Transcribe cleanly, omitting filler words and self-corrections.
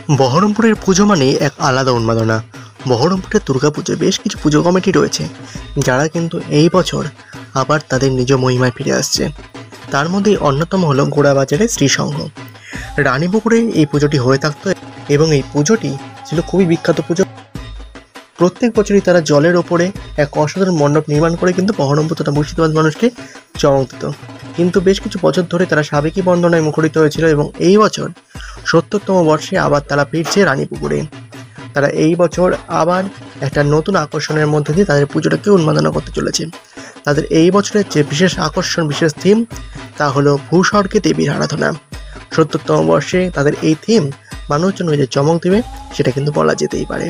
বহরমপুরের পুজো মানে এক আলাদা উন্মাদনা। বহরমপুরের দুর্গাপুজোয় বেশ কিছু পুজো কমিটি রয়েছে যারা কিন্তু এই বছর আবার তাদের নিজ মহিমায় ফিরে আসছে। তার মধ্যেই অন্যতম হলো গোড়াবাজারের শ্রীসংঘ। রানীপুকুরে এই পুজোটি হয়ে থাকতো এবং এই পুজোটি ছিল খুবই বিখ্যাত পুজো। প্রত্যেক বছরই তারা জলের ওপরে এক অসাধারণ মণ্ডপ নির্মাণ করে কিন্তু বহরমপুর তথা মুর্শিদাবাদ মানুষকে চমক দিত। কিন্তু বেশ কিছু বছর ধরে তারা সাবেকি বন্দনায় মুখরিত হয়েছিল এবং এই বছর ৭০তম বর্ষে আবার তারা ফিরছে রানীপুকুরে। তারা এই বছর আবার একটা নতুন আকর্ষণের মধ্যে দিয়ে তাদের পুজোটাকে উন্মাদনা করতে চলেছে। তাদের এই বছরের যে বিশেষ আকর্ষণ, বিশেষ থিম, তা হলো ভূস্বর্গে দেবীর আরাধনা। ৭০তম বর্ষে তাদের এই থিম মানুষজন যে চমক দেবে সেটা কিন্তু বলা যেতেই পারে।